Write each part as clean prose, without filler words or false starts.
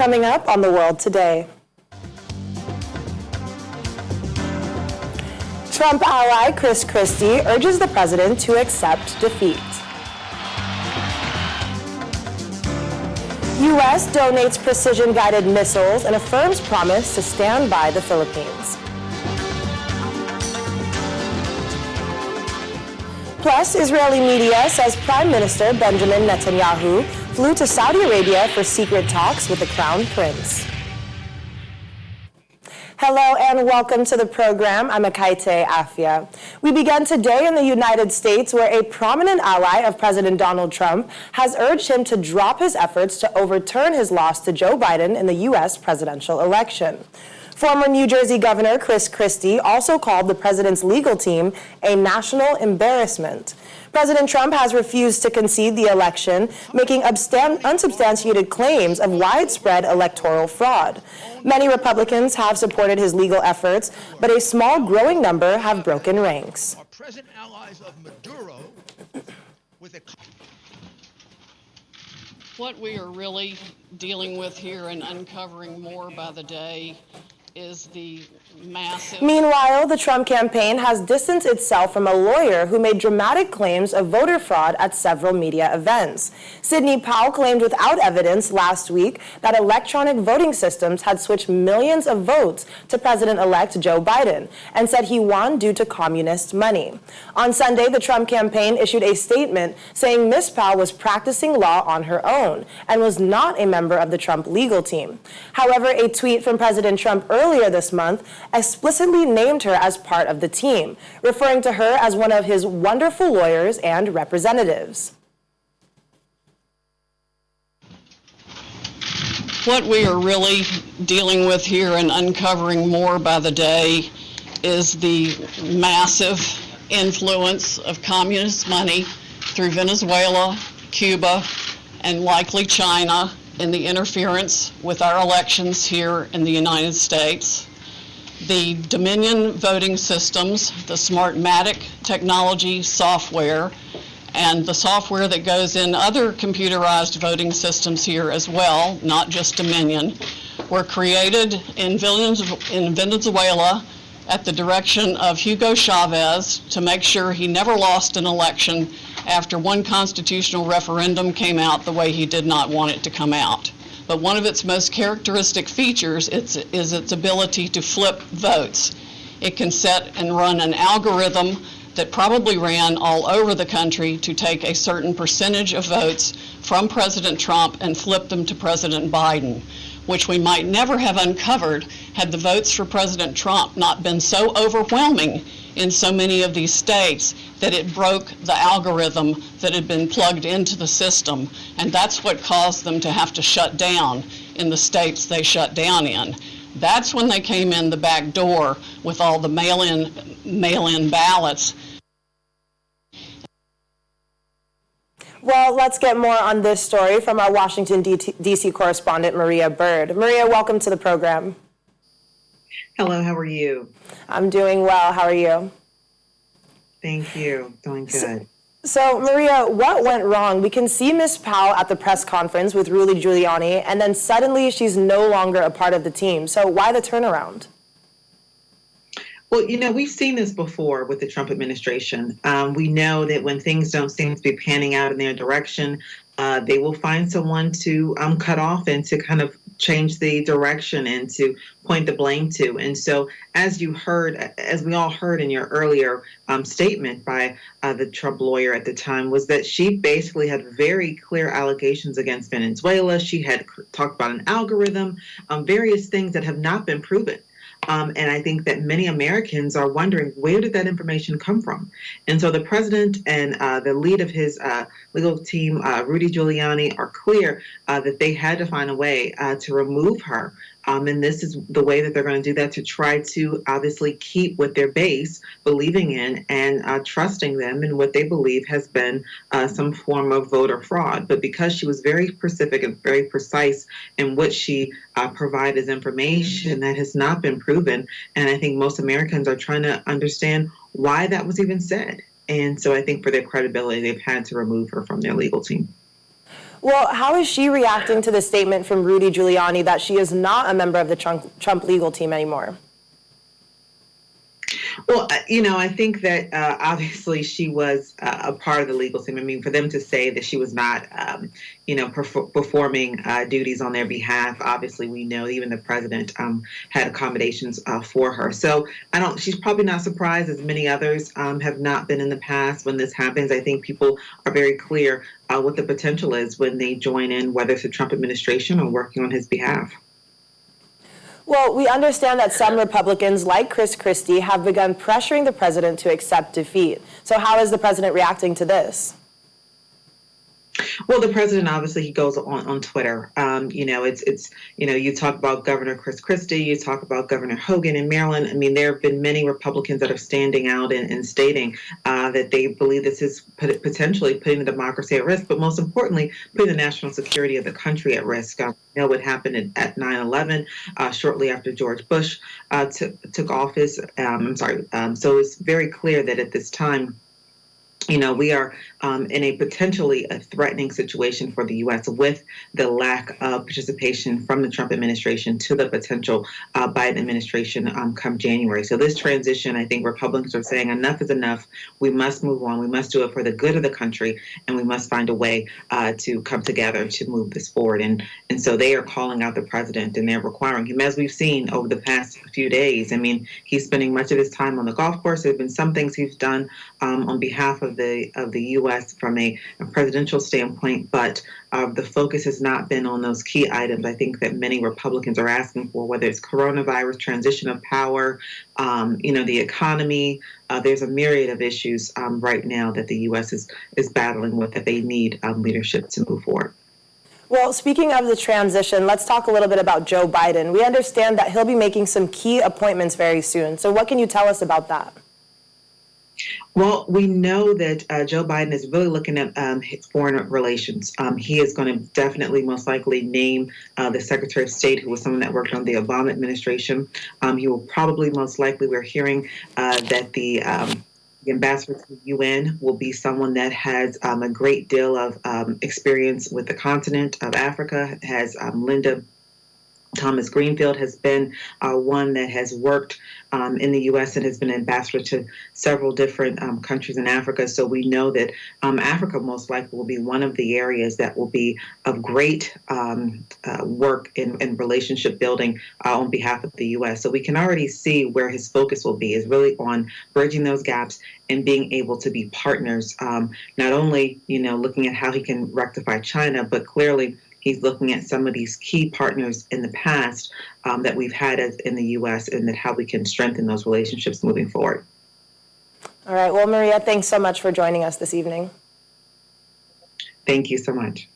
Coming up on The World Today. Trump ally Chris Christie urges the president to accept defeat. U.S. donates precision-guided missiles and affirms promise to stand by the Philippines. Plus, Israeli media says Prime Minister Benjamin Netanyahu flew to Saudi Arabia for secret talks with the Crown Prince. Hello and welcome to the program. I'm Akaite Afia. We began today in the United States, where a prominent ally of President Donald Trump has urged him to drop his efforts to overturn his loss to Joe Biden in the U.S. presidential election. Former New Jersey Governor Chris Christie also called the president's legal team a national embarrassment. President Trump has refused to concede the election, making unsubstantiated claims of widespread electoral fraud. Many Republicans have supported his legal efforts, but a small growing number have broken ranks. Are present allies of Maduro with a... What we are really dealing with here and uncovering more by the day is the massive... Meanwhile, the Trump campaign has distanced itself from a lawyer who made dramatic claims of voter fraud at several media events. Sidney Powell claimed without evidence last week that electronic voting systems had switched millions of votes to President-elect Joe Biden, and said he won due to communist money. On Sunday, the Trump campaign issued a statement saying Ms. Powell was practicing law on her own and was not a member of the Trump legal team. However, a tweet from President Trump earlier this month explicitly named her as part of the team, referring to her as one of his wonderful lawyers and representatives. What we are really dealing with here and uncovering more by the day is the massive influence of communist money through Venezuela, Cuba, and likely China in the interference with our elections here in the United States. The Dominion voting systems, the Smartmatic technology software, and the software that goes in other computerized voting systems here as well, not just Dominion, were created in Venezuela at the direction of Hugo Chavez to make sure he never lost an election after one constitutional referendum came out the way he did not want it to come out. But one of its most characteristic features is its ability to flip votes. It can set and run an algorithm that probably ran all over the country to take a certain percentage of votes from President Trump and flip them to President Biden, which we might never have uncovered had the votes for President Trump not been so overwhelming in so many of these states that it broke the algorithm that had been plugged into the system. And that's what caused them to have to shut down in the states they shut down in. That's when they came in the back door with all the mail-in ballots. Well, let's get more on this story from our Washington, D.C. correspondent, Maria Bird. Maria, welcome to the program. Hello, how are you? I'm doing well. How are you? Thank you. Doing good. So, Maria, what went wrong? We can see Ms. Powell at the press conference with Rudy Giuliani, and then suddenly she's no longer a part of the team. So why the turnaround? Well, you know, we've seen this before with the Trump administration. We know that when things don't seem to be panning out in their direction, they will find someone to cut off and to kind of change the direction and to point the blame to. And so, as we all heard in your earlier statement by the Trump lawyer at the time, was that she basically had very clear allegations against Venezuela. She had talked about an algorithm, various things that have not been proven. And I think that many Americans are wondering, where did that information come from? And so the president and the lead of his legal team, Rudy Giuliani, are clear that they had to find a way to remove her. And this is the way that they're going to do that, to try to obviously keep what their base believing in and trusting them in what they believe has been some form of voter fraud. But because she was very specific and very precise in what she provided as information, that has not been proven. And I think most Americans are trying to understand why that was even said. And so I think for their credibility, they've had to remove her from their legal team. Well, how is she reacting to the statement from Rudy Giuliani that she is not a member of the Trump legal team anymore? Well, I think that obviously she was a part of the legal team. I mean, for them to say that she was not, performing duties on their behalf, obviously we know even the president had accommodations for her. So she's probably not surprised, as many others have not been in the past when this happens. I think people are very clear what the potential is when they join in, whether it's the Trump administration or working on his behalf. Well, we understand that some Republicans, like Chris Christie, have begun pressuring the president to accept defeat. So how is the president reacting to this? Well, the president, obviously, he goes on Twitter. You talk about Governor Chris Christie, you talk about Governor Hogan in Maryland. I mean, there have been many Republicans that are standing out and stating that they believe this is potentially putting the democracy at risk, but most importantly, putting the national security of the country at risk. We know what happened at 9/11, shortly after George Bush took office. So it's very clear that at this time, we are in a potentially threatening situation for the U.S. with the lack of participation from the Trump administration to the potential Biden administration come January. So this transition, I think Republicans are saying enough is enough. We must move on. We must do it for the good of the country, and we must find a way to come together to move this forward. And so they are calling out the president, and they're requiring him, as we've seen over the past few days. I mean, he's spending much of his time on the golf course. There have been some things he's done on behalf of the U.S. from a presidential standpoint, but the focus has not been on those key items I think that many Republicans are asking for, whether it's coronavirus, transition of power, the economy. There's a myriad of issues right now that the U.S. is battling with that they need leadership to move forward. Well, speaking of the transition, let's talk a little bit about Joe Biden. We understand that he'll be making some key appointments very soon. So what can you tell us about that? Well, we know that Joe Biden is really looking at his foreign relations. He is going to definitely most likely name the Secretary of State, who was someone that worked on the Obama administration. He will probably most likely, we're hearing that the ambassador to the UN will be someone that has a great deal of experience with the continent of Africa, has Linda Thomas Greenfield has been one that has worked in the U.S. and has been ambassador to several different countries in Africa. So we know that Africa most likely will be one of the areas that will be of great work in relationship building on behalf of the U.S. So we can already see where his focus will be, is really on bridging those gaps and being able to be partners, not only, looking at how he can rectify China, but clearly he's looking at some of these key partners in the past that we've had in the U.S. and that how we can strengthen those relationships moving forward. All right. Well, Maria, thanks so much for joining us this evening. Thank you so much.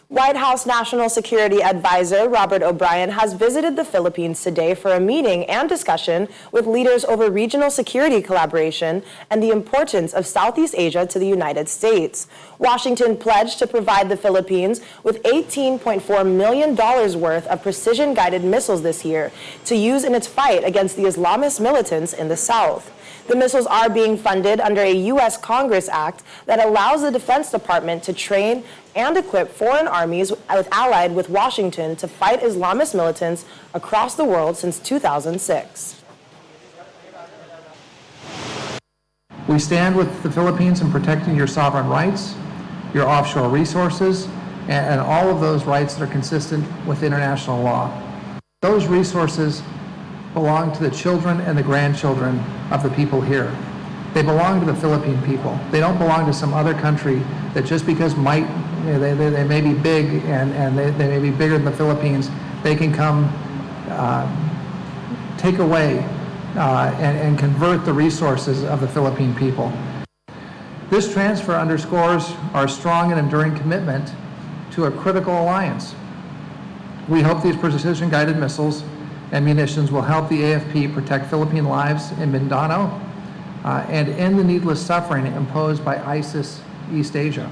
White House National Security Advisor Robert O'Brien has visited the Philippines today for a meeting and discussion with leaders over regional security collaboration and the importance of Southeast Asia to the United States. Washington pledged to provide the Philippines with $18.4 million worth of precision-guided missiles this year to use in its fight against the Islamist militants in the South. The missiles are being funded under a U.S. Congress Act that allows the Defense Department to train and equip foreign armies allied with Washington to fight Islamist militants across the world since 2006. We stand with the Philippines in protecting your sovereign rights, your offshore resources, and all of those rights that are consistent with international law. Those resources belong to the children and the grandchildren of the people here. They belong to the Philippine people. They don't belong to some other country that just because they may be big and they may be bigger than the Philippines, they can come take away and convert the resources of the Philippine people. This transfer underscores our strong and enduring commitment to a critical alliance. We hope these precision-guided missiles and munitions will help the AFP protect Philippine lives in Mindanao and end the needless suffering imposed by ISIS East Asia.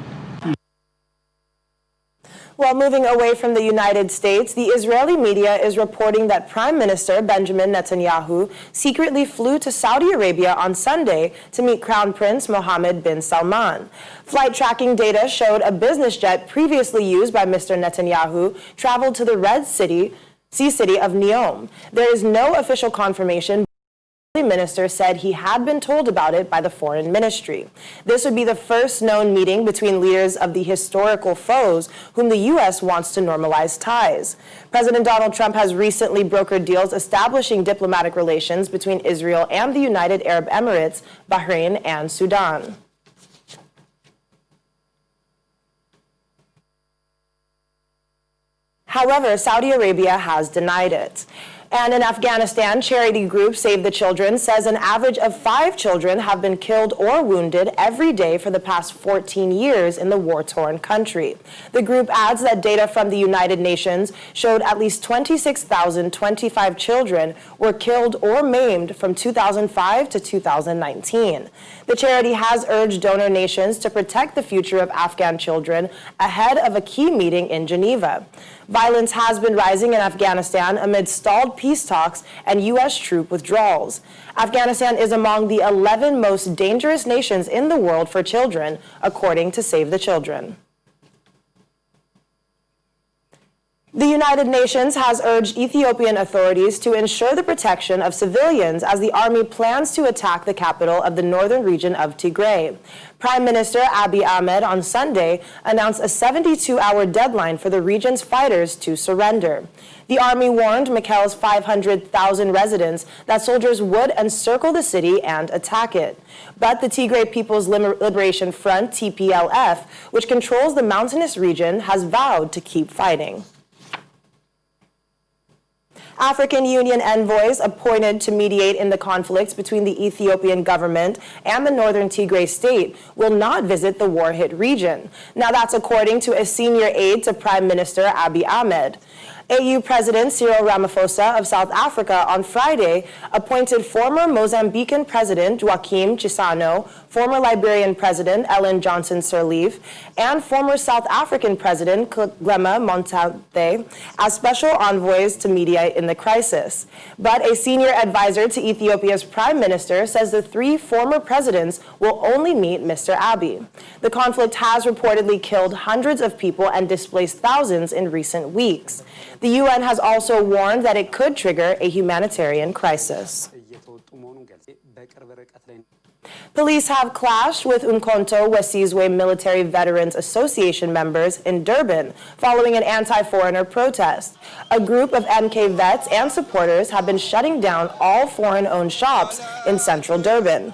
Well, Well, moving away from the United States, the Israeli media is reporting that Prime Minister Benjamin Netanyahu secretly flew to Saudi Arabia on Sunday to meet Crown Prince Mohammed bin Salman. Flight tracking data showed a business jet previously used by Mr. Netanyahu traveled to the Red Sea city of Neom. There is no official confirmation. The minister said he had been told about it by the foreign ministry. This would be the first known meeting between leaders of the historical foes whom the U.S. wants to normalize ties. President Donald Trump has recently brokered deals establishing diplomatic relations between Israel and the United Arab Emirates, Bahrain, and Sudan. However, Saudi Arabia has denied it. And in Afghanistan, charity group Save the Children says an average of 5 children have been killed or wounded every day for the past 14 years in the war-torn country. The group adds that data from the United Nations showed at least 26,025 children were killed or maimed from 2005 to 2019. The charity has urged donor nations to protect the future of Afghan children ahead of a key meeting in Geneva. Violence has been rising in Afghanistan amid stalled peace talks and U.S. troop withdrawals. Afghanistan is among the 11 most dangerous nations in the world for children, according to Save the Children. The United Nations has urged Ethiopian authorities to ensure the protection of civilians as the army plans to attack the capital of the northern region of Tigray. Prime Minister Abiy Ahmed on Sunday announced a 72-hour deadline for the region's fighters to surrender. The army warned Mekel's 500,000 residents that soldiers would encircle the city and attack it. But the Tigray People's Liberation Front, TPLF, which controls the mountainous region, has vowed to keep fighting. African Union envoys appointed to mediate in the conflicts between the Ethiopian government and the northern Tigray state will not visit the war-hit region. Now that's according to a senior aide to Prime Minister Abiy Ahmed. AU President Cyril Ramaphosa of South Africa on Friday appointed former Mozambican President Joaquim Chissano, former Liberian President Ellen Johnson Sirleaf, and former South African President Glema Montante as special envoys to mediate in the crisis. But a senior advisor to Ethiopia's prime minister says the 3 former presidents will only meet Mr. Abiy. The conflict has reportedly killed hundreds of people and displaced thousands in recent weeks. The UN has also warned that it could trigger a humanitarian crisis. Police have clashed with Umkhonto Wesizwe Military Veterans Association members in Durban following an anti-foreigner protest. A group of MK vets and supporters have been shutting down all foreign-owned shops in central Durban.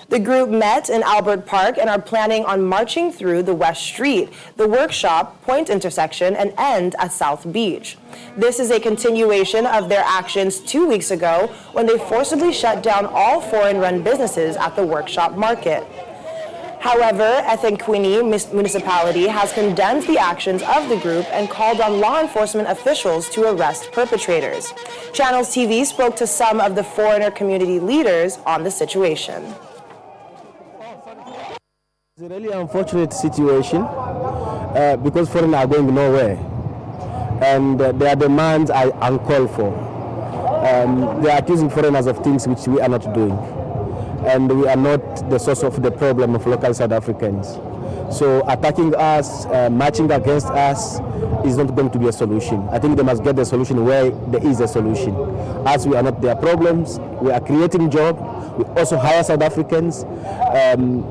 The group met in Albert Park and are planning on marching through the West Street, the Workshop, Point intersection, and end at South Beach. This is a continuation of their actions 2 weeks ago when they forcibly shut down all foreign-run businesses at the Workshop Market. However, eThekwini municipality has condemned the actions of the group and called on law enforcement officials to arrest perpetrators. Channels TV spoke to some of the foreigner community leaders on the situation. It's a really unfortunate situation because foreigners are going nowhere and their demands are uncalled for. They are accusing foreigners of things which we are not doing, and we are not the source of the problem of local South Africans. So attacking us, marching against us is not going to be a solution. I think they must get the solution where there is a solution. As we are not their problems, we are creating jobs. We also hire South Africans, and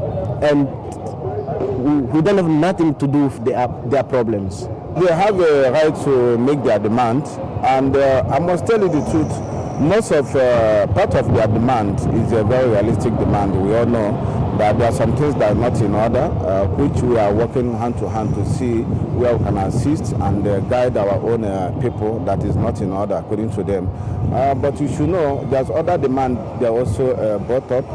we don't have nothing to do with their problems. They have a right to make their demand, and I must tell you the truth, most of part of their demand is a very realistic demand. We all know that there are some things that are not in order, which we are working hand to hand to see where we can assist and guide our own people that is not in order according to them. But you should know there's other demand. They also brought up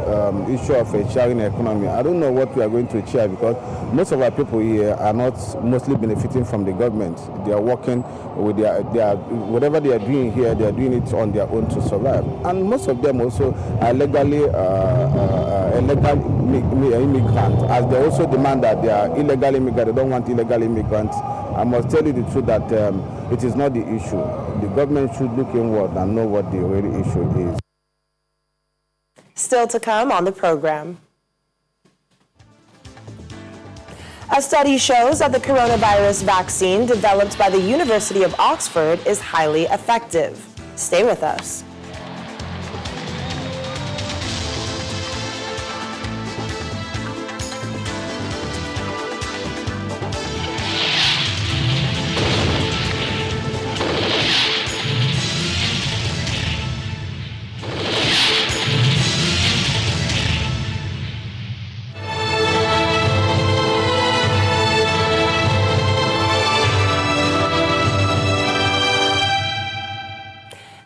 issue of a sharing economy. I don't know what we are going to share because most of our people here are not mostly benefiting from the government. They are working with their whatever they are doing here, they are doing it on their own to survive. And most of them also are legally illegal immigrants, as they also demand that they are illegal immigrants. They don't want illegal immigrants I must tell you the truth that it is not the issue. The government should look inward and know what the real issue is. Still to come on the program. A study shows that the coronavirus vaccine developed by the University of Oxford is highly effective. Stay with us.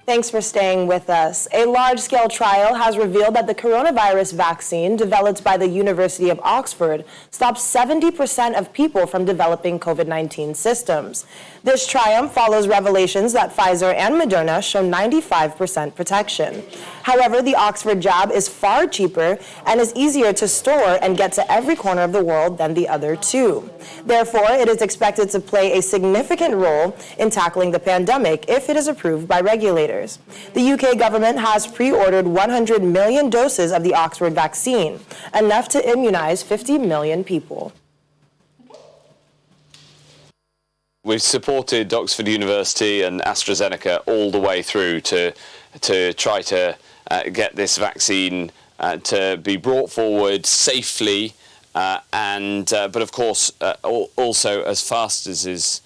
Thanks for staying with us. A large-scale trial has revealed that the coronavirus vaccine developed by the University of Oxford stops 70% of people from developing COVID-19 symptoms. This triumph follows revelations that Pfizer and Moderna show 95% protection. However, the Oxford jab is far cheaper and is easier to store and get to every corner of the world than the other two. Therefore, it is expected to play a significant role in tackling the pandemic if it is approved by regulators. The UK government has pre-ordered 100 million doses of the Oxford vaccine, enough to immunize 50 million people. We've supported Oxford University and AstraZeneca all the way through to try to get this vaccine to be brought forward safely but of course also as fast as is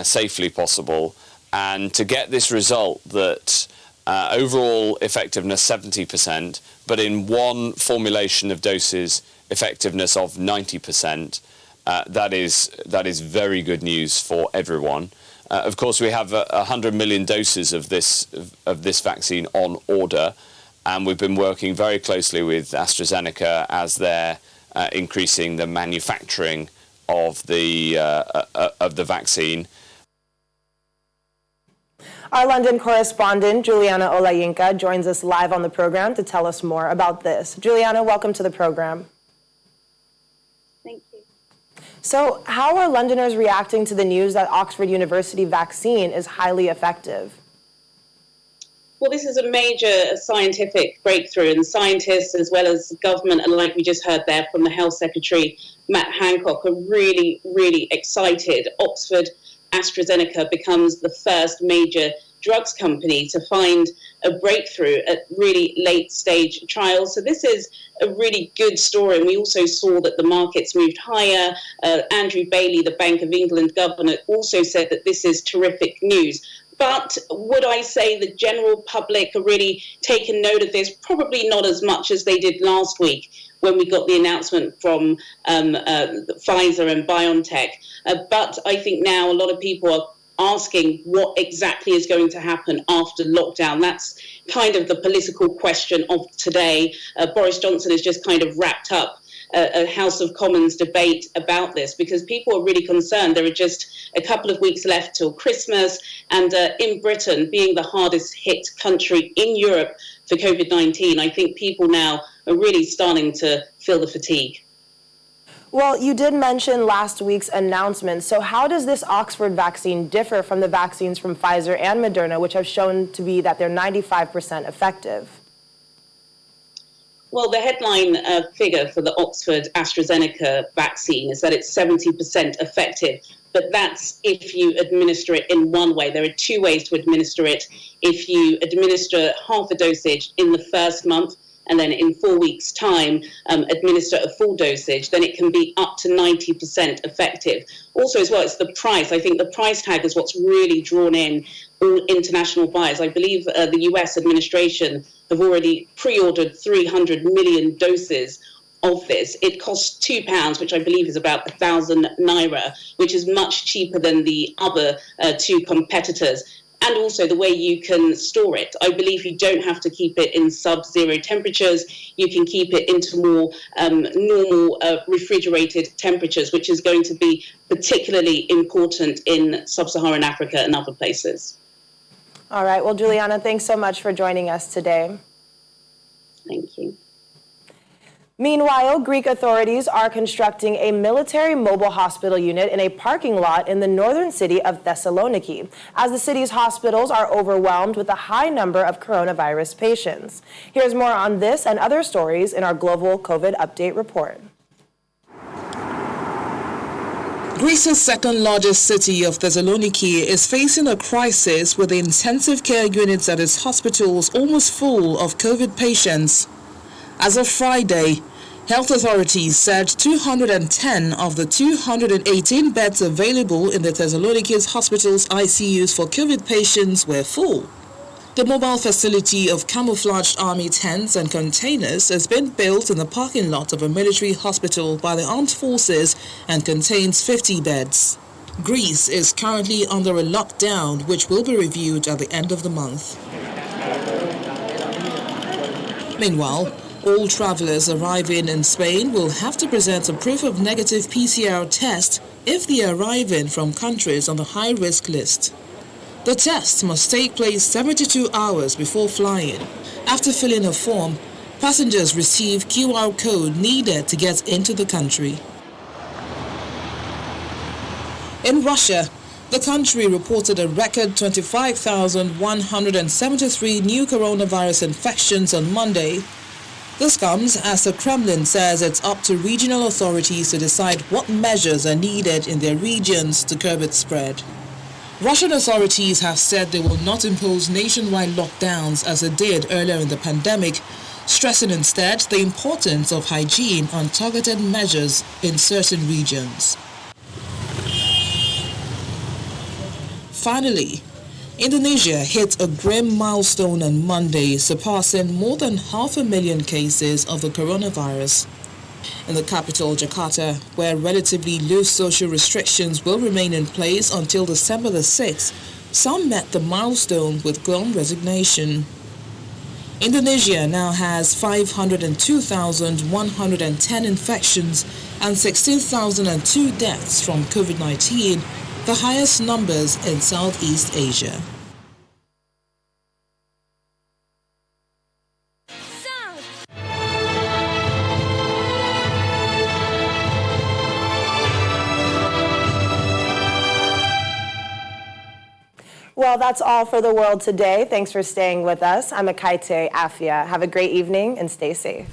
safely possible, and to get this result that overall effectiveness 70%, but in one formulation of doses effectiveness of 90%. That is very good news for everyone. Of course, we have 100 million doses of this vaccine on order, and we've been working very closely with AstraZeneca as they're increasing the manufacturing of the vaccine. Our London correspondent, Juliana Olayinka, joins us live on the program to tell us more about this. Juliana, welcome to the program. Thank you. So, how are Londoners reacting to the news that Oxford University vaccine is highly effective? Well, this is a major scientific breakthrough, and scientists as well as government, and like we just heard there from the Health Secretary, Matt Hancock, are really, really excited. Oxford AstraZeneca becomes the first major drugs company to find a breakthrough at really late stage trials. So this is a really good story. And we also saw that the markets moved higher. Andrew Bailey, the Bank of England governor, also said that this is terrific news. But would I say the general public are really taking note of this? Probably not as much as they did last week when we got the announcement from Pfizer and BioNTech. But I think now a lot of people are asking what exactly is going to happen after lockdown. That's kind of the political question of today. Boris Johnson has just kind of wrapped up a House of Commons debate about this because people are really concerned. There are just a couple of weeks left till Christmas, and in Britain, being the hardest hit country in Europe for COVID-19, I think people now are really starting to feel the fatigue. Well, you did mention last week's announcement. So how does this Oxford vaccine differ from the vaccines from Pfizer and Moderna, which have shown to be that they're 95% effective? Well, the headline figure for the Oxford AstraZeneca vaccine is that it's 70% effective, but that's if you administer it in one way. There are two ways to administer it. If you administer half a dosage in the first month, and then in 4 weeks' time administer a full dosage, then it can be up to 90% effective. Also as well, it's the price. I think the price tag is what's really drawn in all international buyers. I believe the US administration have already pre-ordered 300 million doses of this. It costs £2, which I believe is about 1,000 naira, which is much cheaper than the other two competitors. And also the way you can store it. I believe you don't have to keep it in sub-zero temperatures. You can keep it into more normal refrigerated temperatures, which is going to be particularly important in sub-Saharan Africa and other places. All right. Well, Juliana, thanks so much for joining us today. Thank you. Meanwhile, Greek authorities are constructing a military mobile hospital unit in a parking lot in the northern city of Thessaloniki, as the city's hospitals are overwhelmed with a high number of coronavirus patients. Here's more on this and other stories in our global COVID update report. Greece's second largest city of Thessaloniki is facing a crisis with the intensive care units at its hospitals almost full of COVID patients. As of Friday, health authorities said 210 of the 218 beds available in the Thessaloniki's hospital's ICUs for COVID patients were full. The mobile facility of camouflaged army tents and containers has been built in the parking lot of a military hospital by the armed forces and contains 50 beds. Greece is currently under a lockdown, which will be reviewed at the end of the month. Meanwhile, all travelers arriving in Spain will have to present a proof of negative PCR test if they are arriving from countries on the high-risk list. The test must take place 72 hours before flying. After filling a form, passengers receive QR code needed to get into the country. In Russia, the country reported a record 25,173 new coronavirus infections on Monday. This comes as the Kremlin says it's up to regional authorities to decide what measures are needed in their regions to curb its spread. Russian authorities have said they will not impose nationwide lockdowns as they did earlier in the pandemic, stressing instead the importance of hygiene on targeted measures in certain regions. Finally, Indonesia hit a grim milestone on Monday, surpassing more than 500,000 cases of the coronavirus. In the capital, Jakarta, where relatively loose social restrictions will remain in place until December the 6th, some met the milestone with glum resignation. Indonesia now has 502,110 infections and 16,002 deaths from COVID-19, the highest numbers in Southeast Asia. Well, that's all for the world today. Thanks for staying with us. I'm Akaite Afia. Have a great evening and stay safe.